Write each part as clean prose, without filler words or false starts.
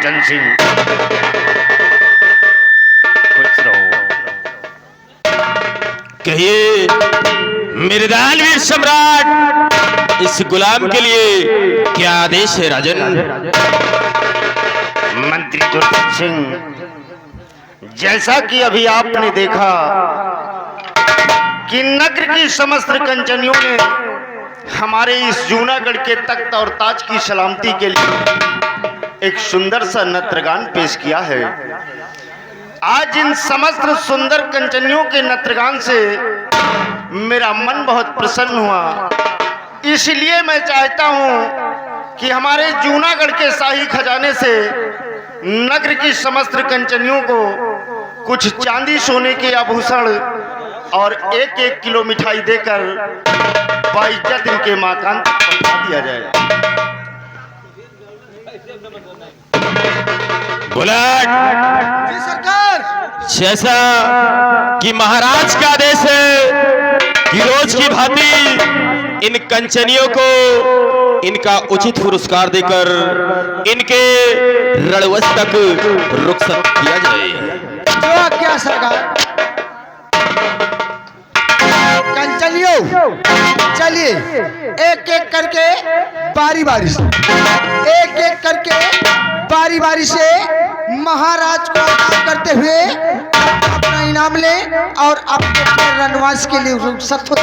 दुर्जन सिंह, खुश रहो। कहिए मेरे दानवीर सम्राट, इस गुलाम के लिए क्या आदेश है राजन? मंत्री दुर्जन सिंह, जैसा कि अभी आपने देखा कि नगर की समस्त कंचनियों ने हमारे इस जूनागढ़ के तख्त और ताज की सलामती के लिए एक सुंदर सा नृत्यगान पेश किया है। आज इन समस्त सुंदर कंचनियों के नृत्यगान से मेरा मन बहुत प्रसन्न हुआ। इसलिए मैं चाहता हूं कि हमारे जूनागढ़ के शाही खजाने से नगर की समस्त कंचनियों को कुछ चांदी सोने के आभूषण और 1-1 किलो मिठाई देकर बाइज्जत इनके माकान तक पहुंचा दिया जाए। बुलेट सरकार, जैसा कि महाराज का आदेश है कि रोज की भांति इन कंचनियों को इनका उचित पुरस्कार देकर इनके रणवश तक रुखसत किया जाए। जो क्या सरकार? कंचनियों, चलिए एक एक करके बारी बारी से से महाराज को अदा करते हुए अपना इनाम ले और अपने रणवास के लिए रुखसत हो।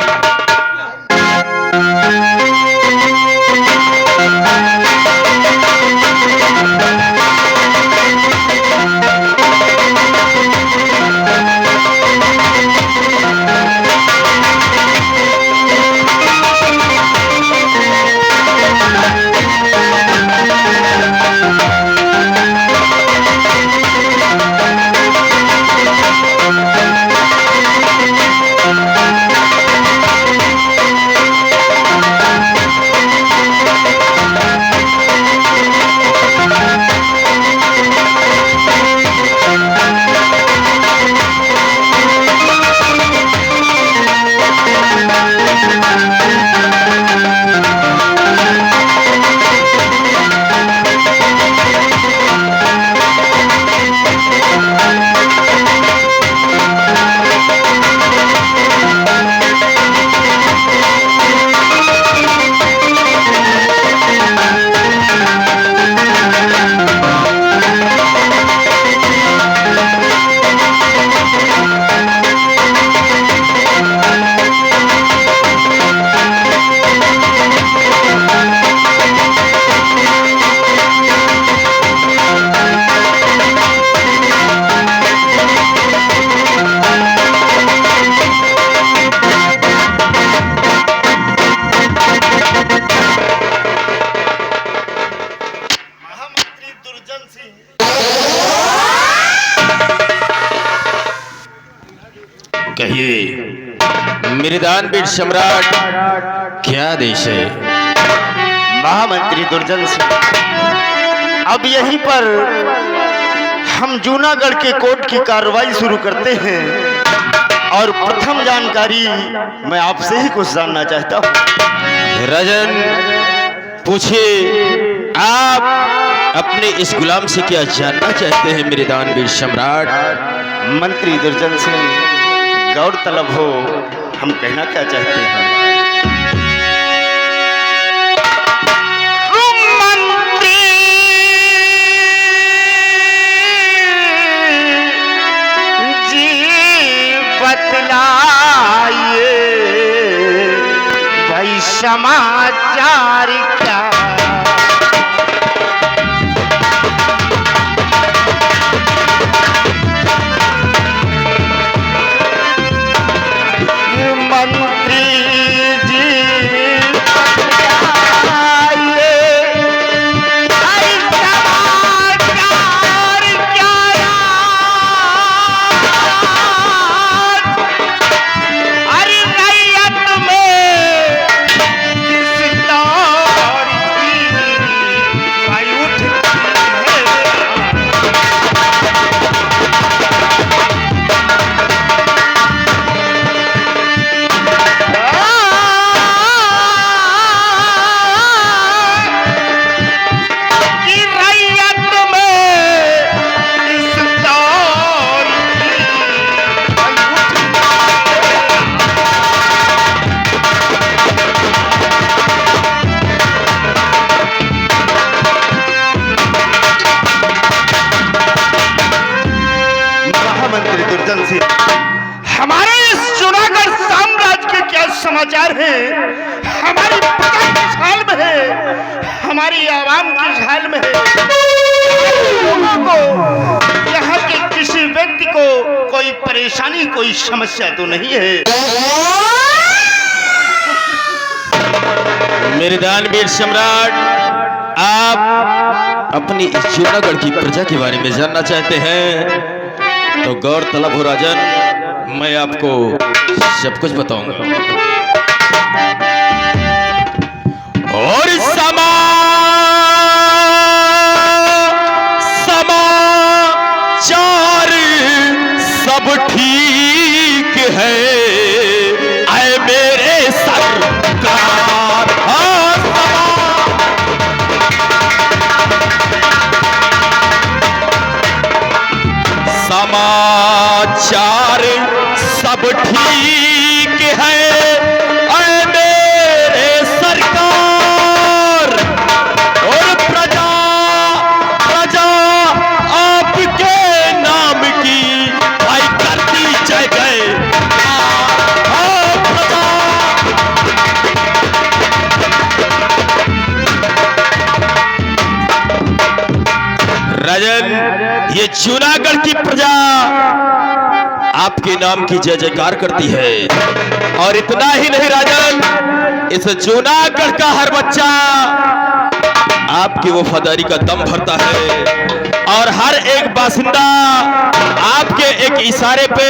कहिए मेरे दानवीर सम्राट, क्या आदेश है? महामंत्री दुर्जन सिंह, अब यहीं पर हम जूनागढ़ के कोर्ट की कार्रवाई शुरू करते हैं और प्रथम जानकारी मैं आपसे ही कुछ जानना चाहता हूँ। राजन, पूछिए आप अपने इस गुलाम से क्या जानना चाहते हैं मेरे दानवीर सम्राट? मंत्री दुर्जन सिंह, गौर तलब हो हम कहना क्या चाहते हैं। मंत्री जी बतलाइए भाई समाचार क्या? मंत्री दुर्जन सिंह, हमारे इस जूनागढ़ साम्राज्य के क्या समाचार हैं? हमारी प्रजा किस हाल में है? हमारी आवाम किस हाल में है? लोगों को, यहाँ के किसी व्यक्ति को कोई परेशानी, कोई समस्या तो नहीं है? मेरे दानवीर सम्राट, आप अपनी इस जूनागढ़ की प्रजा के बारे में जानना चाहते हैं तो गौरतलब हो राजन, मैं आपको सब कुछ बताऊंगा। और समाचार सब ठीक है, आए मेरे सरकार। समाचार सब ठीक है, ऐ मेरे सरकार। और प्रजा आपके नाम की भाई करती जय गए। राजन, ये जूनागढ़ की प्रजा आपके नाम की जय जयकार करती है। और इतना ही नहीं राजन, इस जूनागढ़ का हर बच्चा आपकी वफादारी का दम भरता है और हर एक बासिंदा आपके एक इशारे पे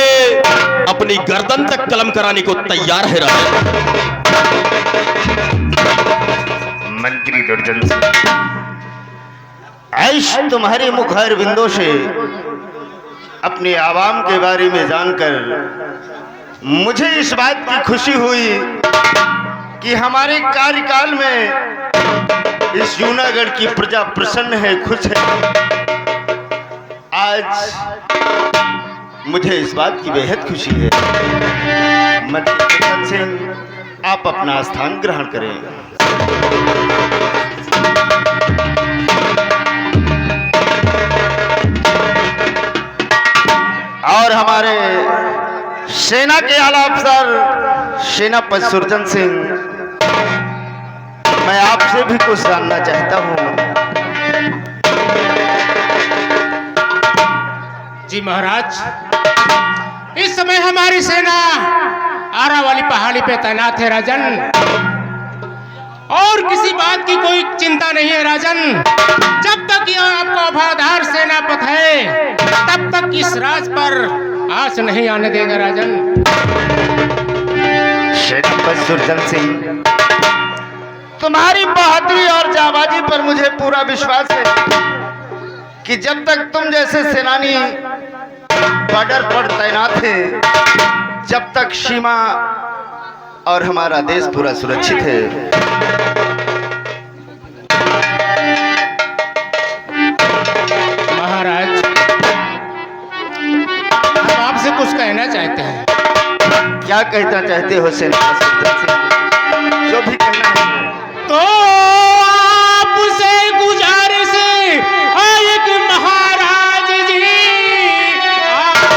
अपनी गर्दन तक कलम कराने को तैयार है राजन। मंत्री दुर्जन सिंह, ऐश तुम्हारे मुखार बिंदों से अपने आवाम के बारे में जानकर मुझे इस बात की खुशी हुई कि हमारे कार्यकाल में इस जूनागढ़ की प्रजा प्रसन्न है, खुश है। आज मुझे इस बात की बेहद खुशी है। मंत्री दुर्जन सिंह, आप अपना स्थान ग्रहण करें। और हमारे सेना के आला अफसर सेनापति सुरजन सिंह, मैं आपसे भी कुछ जानना चाहता हूँ। जी महाराज, इस समय हमारी सेना आरा वाली पहाड़ी पे तैनात है राजन, और किसी बात की कोई चिंता नहीं है राजन। जब तक यह आपका वफादार सेनापति है तब तक इस राज पर आस नहीं आने देगा राजन। सेनापति सुरजन सिंह, तुम्हारी बहादुरी और जाबाजी पर मुझे पूरा विश्वास है कि जब तक तुम जैसे सेनानी बॉर्डर पर तैनात हैं, जब तक सीमा और हमारा देश पूरा सुरक्षित है। महाराज, हम आपसे कुछ कहना चाहते हैं। क्या कहना चाहते हो सेनापति सुरजन सिंह? जो भी कहना है। तो आपसे गुजारिश है कि महाराज जी, आपसे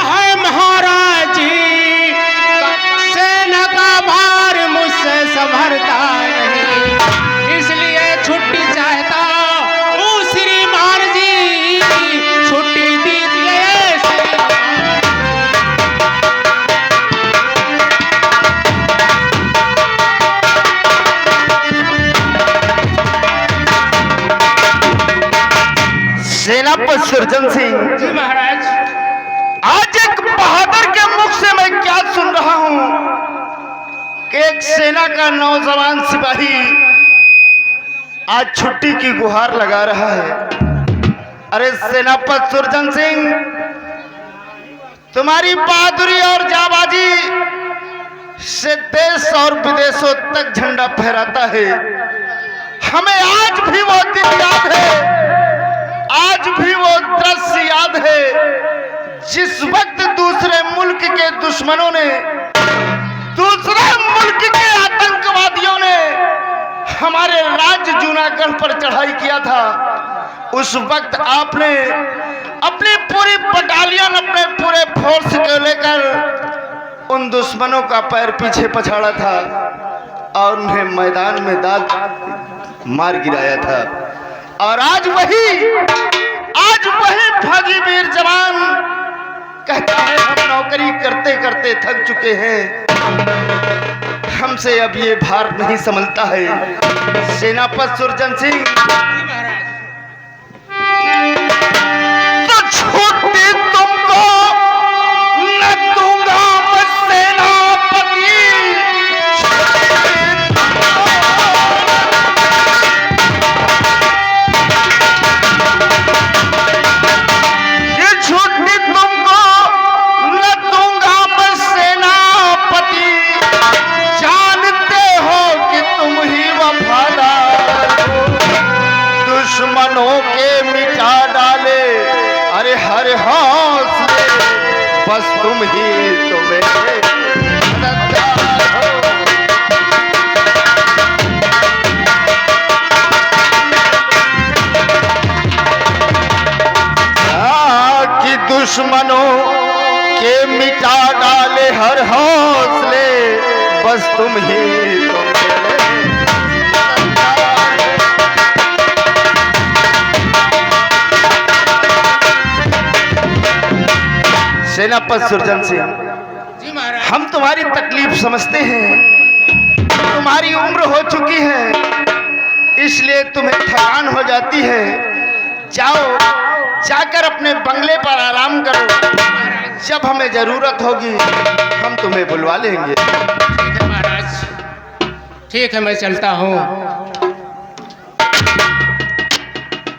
है महाराज जी, सेना का भार मुझसे संभरता नहीं, इसलिए छुट्टी चाहता हूँ श्रीमान जी, छुट्टी दीजिए श्रीमान। सेनापति सुरजन सिंह, जी महाराज। आज एक बहादुर के मुख से मैं क्या सुन रहा हूँ कि एक सेना का नौजवान सिपाही आज छुट्टी की गुहार लगा रहा है। अरे सेनापति सुरजन सिंह, तुम्हारी बहादुरी और जाबाजी से देश और विदेशों तक झंडा फहराता है। हमें आज भी वो दिन याद है, आज भी वो दृश्य याद है जिस वक्त दूसरे मुल्क के दुश्मनों ने दूसरे मुल्क हमारे राज्य जूनागढ़ पर चढ़ाई किया था, उस वक्त आपने अपनी पूरी बटालियन, अपने पूरे फोर्स को लेकर उन दुश्मनों का पैर पीछे पछाड़ा था और उन्हें मैदान में दाग मार गिराया था। और आज वही फौजी वीर जवान कहता है हम नौकरी करते करते थक चुके हैं, हमसे अब ये भार नहीं संभलता है। सेनापति सुरजन सिंह तो छुट्टी तुमको न दूंगा मैं सेनापति, ये छुट्टी तुमको न दूंगा मैं सेनापति, जानते हो कि तुम ही वफादार हो, दुश्मनों के मिटा डाले अरे हर हौसले, बस तुम ही तो मेरे मददगार हो। कि दुश्मनों के मिटा डाले हर हौसले, बस तुम ही तो मेरे मददगार हो। सेनापति सुरजन सिंह, जी महाराज। हम तुम्हारी तकलीफ समझते हैं, तुम्हारी उम्र हो चुकी है इसलिए तुम्हें थकान हो जाती है। जाओ, जाकर अपने बंगले पर आराम करो, जब हमें जरूरत होगी हम तुम्हें बुलवा लेंगे। ठीक है महाराज, ठीक है, मैं चलता हूँ।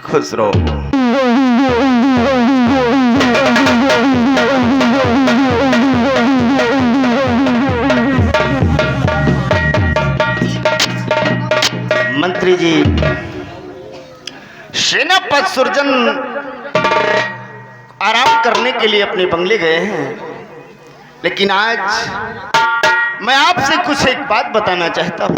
खुश रहो। मंत्री जी, सेनापति सुरजन आराम करने के लिए अपने बंगले गए हैं, लेकिन आज मैं आपसे कुछ एक बात बताना चाहता हूँ।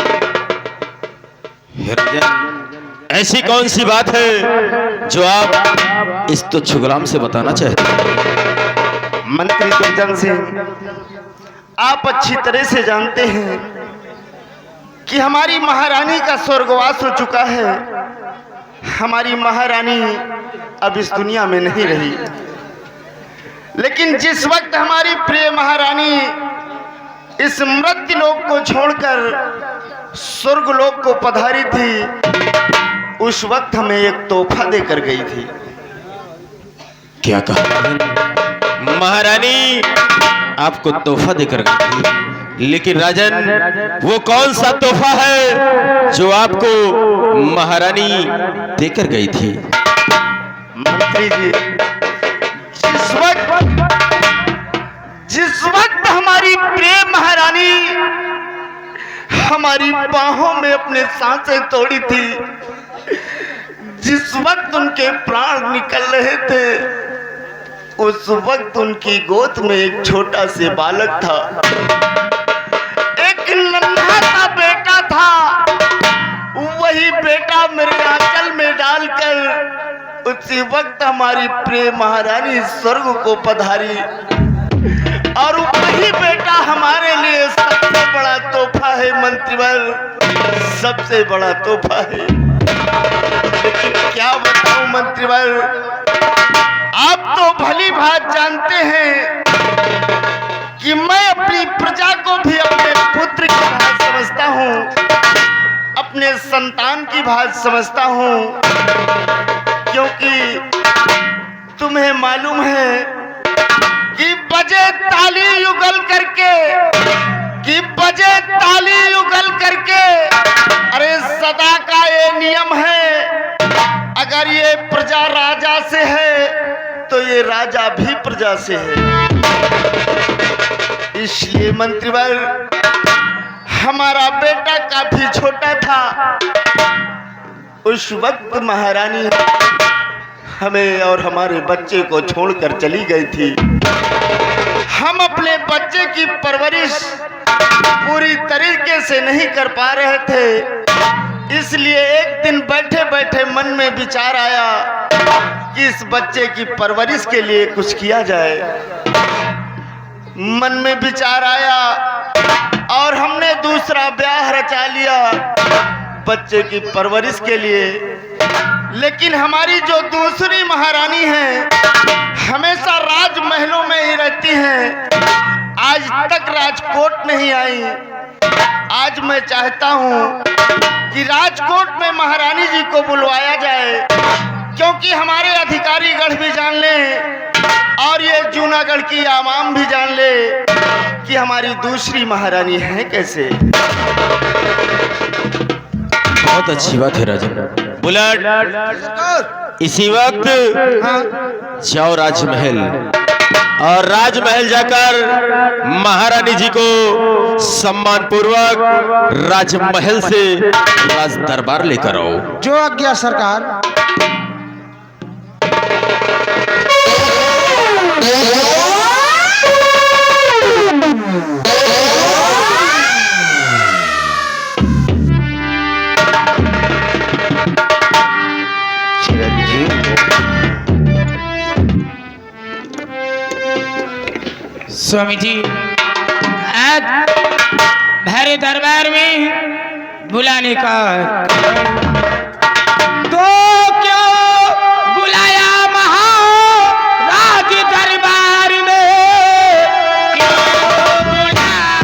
ऐसी कौन सी बात है जो आप इस तुच्छ गुलाम से बताना चाहते हैं? मंत्री सुरजन सिंह, आप अच्छी तरह से जानते हैं कि हमारी महारानी का स्वर्गवास हो चुका है। हमारी महारानी अब इस दुनिया में नहीं रही, लेकिन जिस वक्त हमारी प्रिय महारानी इस मृत्यु लोक को छोड़कर स्वर्ग लोक को पधारी थी, उस वक्त हमें एक तोहफा देकर गई थी। क्या कहा? महारानी आपको तोहफा देकर गई थी, लेकिन राजन वो कौन सा तोहफा है जो आपको महारानी देकर गई थी? मंत्री जी, जिस वक्त हमारी प्रिय महारानी हमारी बाहों में अपने सांसें तोड़ी थी, जिस वक्त उनके प्राण निकल रहे थे, उस वक्त उनकी गोद में एक छोटा से बालक था, एक नन्हा सा बेटा था। वही बेटा मेरे आंचल में डालकर उसी वक्त हमारी प्रिय महारानी स्वर्ग को पधारी, और वही बेटा हमारे लिए सबसे बड़ा तोहफा है मंत्रीवर, सबसे बड़ा तोहफा है। लेकिन क्या बताऊं मंत्रीवर, आप तो भली भांति जानते हैं कि मैं अपनी प्रजा को भी अपने पुत्र की भांति समझता हूँ, अपने संतान की भांति समझता हूँ, क्योंकि तुम्हें मालूम है कि बजे ताली युगल करके, अरे सदा का ये नियम है, अगर ये प्रजा राजा से है तो ये राजा भी प्रजा से है। इसलिए मंत्रीवर, हमारा बेटा काफी छोटा था, उस वक्त महारानी हमें और हमारे बच्चे को छोड़कर चली गई थी। हम अपने बच्चे की परवरिश पूरी तरीके से नहीं कर पा रहे थे, इसलिए एक दिन बैठे बैठे मन में विचार आया कि इस बच्चे की परवरिश के लिए कुछ किया जाए। मन में विचार आया और हमने दूसरा ब्याह रचा लिया बच्चे की परवरिश के लिए। लेकिन हमारी जो दूसरी महारानी है हमेशा राजमहलों में ही रहती हैं, आज तक राजकोट नहीं आई। आज मैं चाहता हूँ कि राजकोट में महारानी जी को बुलवाया जाए, क्योंकि हमारे अधिकारी गढ़ भी जान लें और ये जूनागढ़ की आवाम भी जान ले कि हमारी दूसरी महारानी है कैसे। बहुत अच्छी बात है राजन। बुलेट इसी वक्त जाओ राजमहल और राजमहल जाकर महारानी जी को सम्मान पूर्वक राजमहल से राज दरबार लेकर आओ। जो आज्ञा सरकार। स्वामी जी, आज भरे दरबार में बुलाने का तो क्यों बुलाया महाराज दरबार में, क्यों बुलाया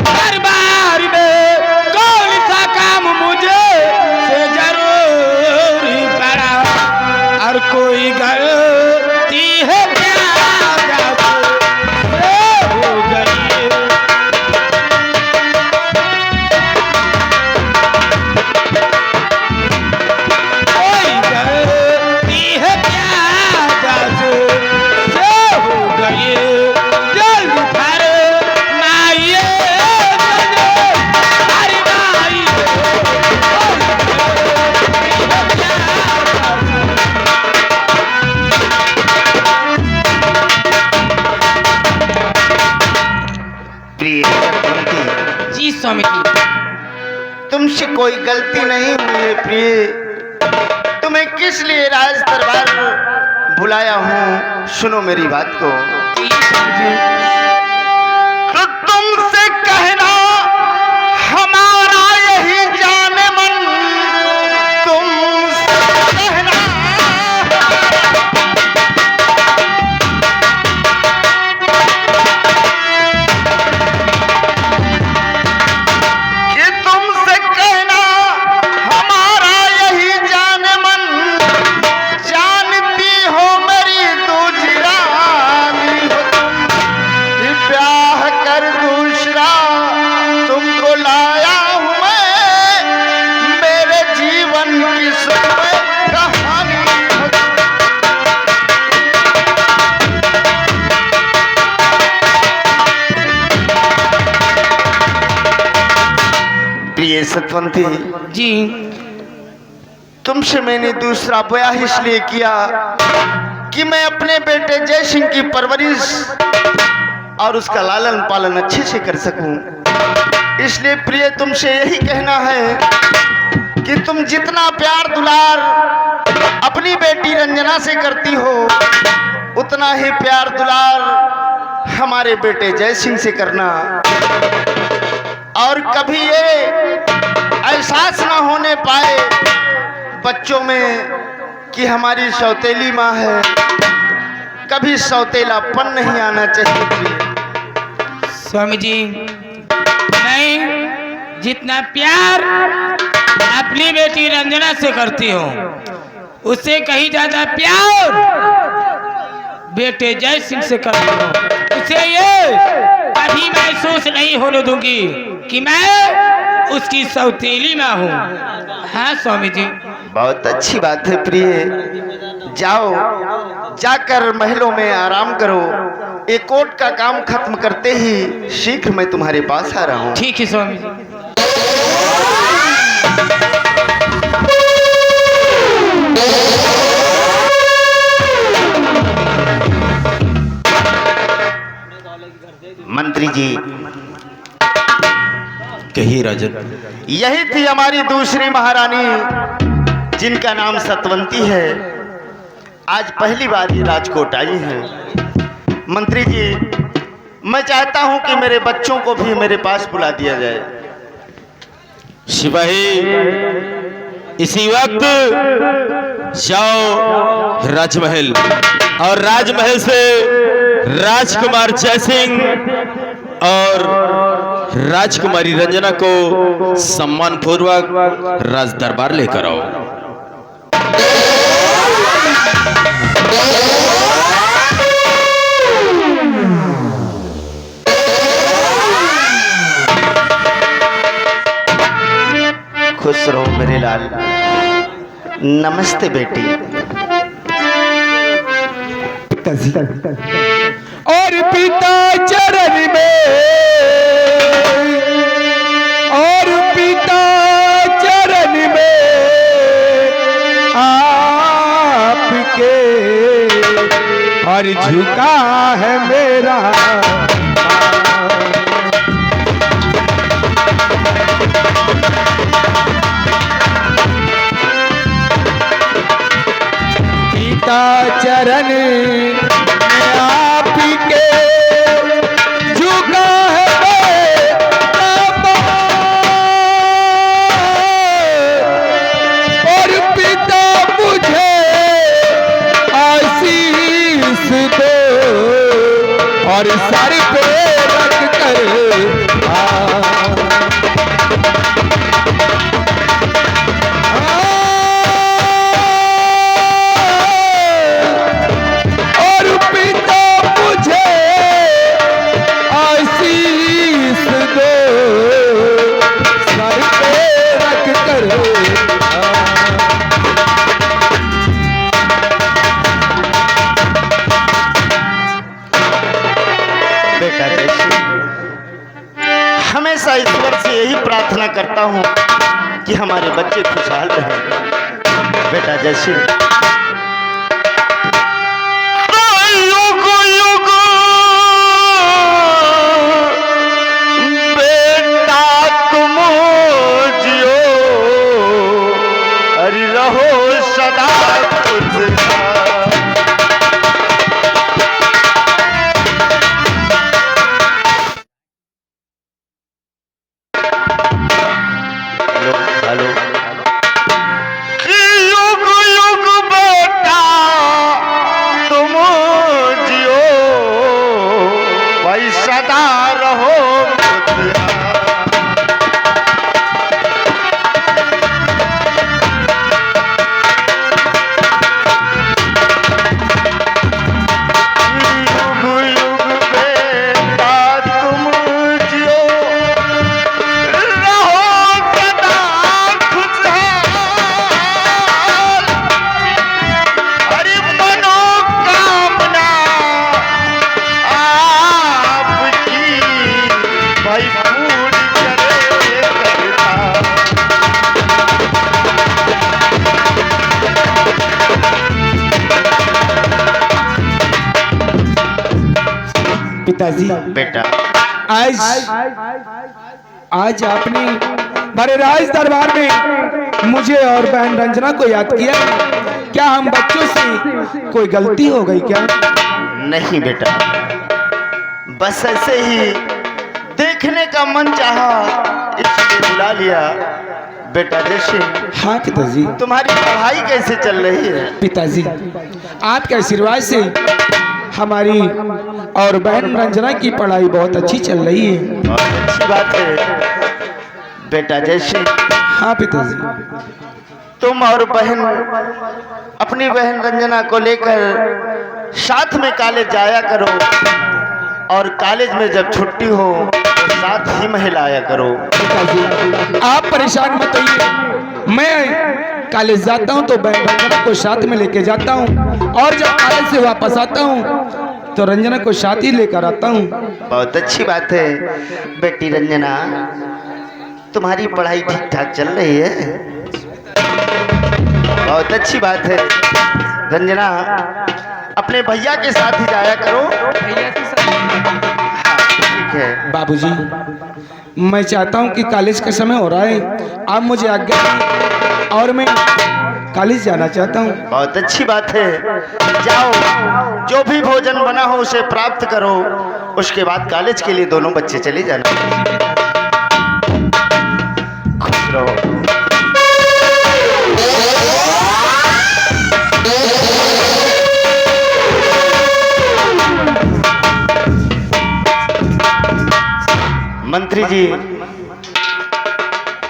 दरबार में, कौन सा काम मुझे से जरूर पड़ा और कोई गलती है क्या हो गई। कोई गलती है क्या से हो गई। जल्द फरमाइए प्रिय सतवंती, जी स्वामी जी। तुमसे कोई गलती नहीं हुई है प्रिय। तुम्हें किस लिए राज दरबार बुलाया हूँ, सुनो मेरी बात को। जी स्वामी जी। तो तुमसे कहना हमारा यही जाने मन, तुमसे कहना कि तुमसे कहना हमारा यही जाने मन, जानती हो मेरी दूसरी रानी हो तुम, कि ब्याह कर दूसरा तुमको लाया हूँ मैं, मेरे जीवन की सुखमय कहानी हो तुम। प्रिय सतवंती जी तुमसे मैंने दूसरा ब्याह इसलिए किया कि मैं अपने बेटे जय सिंह की परवरिश और उसका लालन पालन अच्छे से कर सकूं। इसलिए प्रिय तुमसे यही कहना है कि तुम जितना प्यार दुलार अपनी बेटी रंजना से करती हो, उतना ही प्यार दुलार हमारे बेटे जय सिंह से करना। और कभी ये एहसास ना होने पाए बच्चों में कि हमारी सौतेली माँ है, कभी सौतेलापन नहीं आना चाहिए। स्वामी जी, मैं जितना प्यार अपनी बेटी रंजना से करती हूँ, उससे कहीं ज्यादा प्यार बेटे जय सिंह से करती हूँ। उसे ये कभी महसूस नहीं होने दूंगी कि मैं उसकी सौतेली माँ हूँ। हाँ स्वामी जी। बहुत अच्छी बात है प्रिय, जाओ जाकर महलों में आराम करो। एक कोर्ट का काम खत्म करते ही शीघ्र मैं तुम्हारे पास आ रहा हूँ। ठीक है स्वामी जी। जी, कहिए राजन। यही थी हमारी दूसरी महारानी, जिनका नाम सतवंती है। आज पहली बार ये राजकोट आई है। मंत्री जी, मैं चाहता हूं कि मेरे बच्चों को भी मेरे पास बुला दिया जाए। सिपाही, इसी वक्त जाओ राजमहल और राजमहल से राजकुमार जयसिंह और राजकुमारी रंजना को सम्मान पूर्वक राज दरबार लेकर आओ। खुश रहो मेरे लाल। नमस्ते बेटी। और पिता चरण में, और पिता चरण में आपके और झुका है मेरा चरण में आपके झुका है और पिता मुझे आशीष दो और सर पे रख कर हमेशा ईश्वर से यही प्रार्थना करता हूँ कि हमारे बच्चे खुशहाल रहें। बेटा जैसे युग युग बेटा तुम जियो, अरे रहो सदा खुशहाल। हेलो, युग युग बेटा तुम जियो, भाई सदा रहो पिताजी। बेटा। आज आपने बड़े राज दरबार में मुझे और बहन रंजना को याद किया। क्या हम बच्चों से कोई गलती हो गई क्या? नहीं बेटा, बस ऐसे ही देखने का मन चाहा इसलिए बुला लिया। बेटा जैसे हाँ पिताजी। तुम्हारी पढ़ाई कैसे चल रही है? पिताजी, आपके आशीर्वाद से हमारी और बहन रंजना की पढ़ाई बहुत अच्छी चल रही है। बहुत अच्छी बात है। बेटा जैसे हाँ पिताजी। तुम और बहन अपनी बहन रंजना को लेकर साथ में कॉलेज जाया करो, और कॉलेज में जब छुट्टी हो तो साथ ही में लाया करो। पिताजी आप परेशान मत होइए, मैं कॉलेज जाता हूँ तो बहन रंजना को साथ में लेके जाता हूँ, और जब कॉलेज से वापस आता हूँ तो रंजना को साथ ही लेकर आता हूँ। बहुत अच्छी बात है। बेटी रंजना, तुम्हारी पढ़ाई ठीक ठाक चल रही है? बहुत अच्छी बात है। रंजना, अपने भैया के साथ ही जाया करो। भैया के साथ? ठीक है। बाबूजी, मैं चाहता हूँ कि कॉलेज का समय हो रहा है, आप मुझे आज्ञा दें और मैं कॉलेज जाना चाहता हूँ। बहुत अच्छी बात है, जाओ, जो भी भोजन बना हो उसे प्राप्त करो, उसके बाद कॉलेज के लिए दोनों बच्चे चले जाना। खुश रहो। मंत्री जी,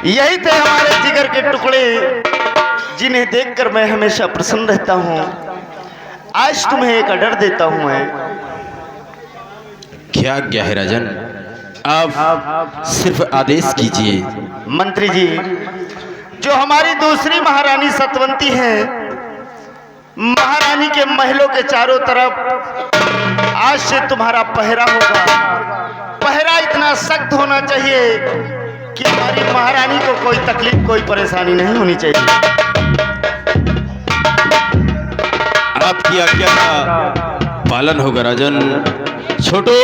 यही थे हमारे जिगर के टुकड़े जिन्हें देखकर मैं हमेशा प्रसन्न रहता हूँ। आज तुम्हें एक ऑर्डर देता हूँ मैं। क्या आज्ञा है राजन? आप सिर्फ आदेश कीजिए। मंत्री जी, जो हमारी दूसरी महारानी सतवंती है, महारानी के महलों के चारों तरफ आज से तुम्हारा पहरा होगा। पहरा इतना सख्त होना चाहिए कि हमारी महारानी को कोई तकलीफ, कोई परेशानी नहीं होनी चाहिए। आपकी आज्ञा का पालन होगा राजन। छोटू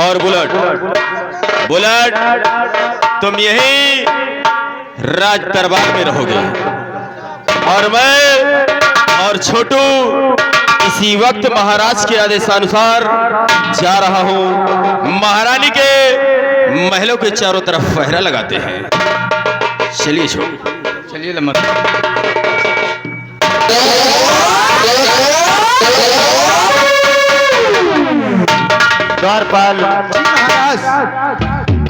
और बुलेट, तुम यही राज दरबार में रहोगे और मैं और छोटू इसी वक्त महाराज के आदेशानुसार जा रहा हूं। महारानी के महलों के चारों तरफ पहरा लगाते हैं। चलिए छोटू, चलिए लम्बा। द्वारपाल,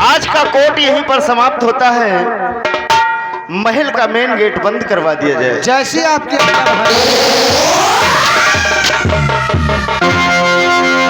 आज का कोर्ट यहीं पर समाप्त होता है। महल का मेन गेट बंद करवा दिया जाए। जैसे आपके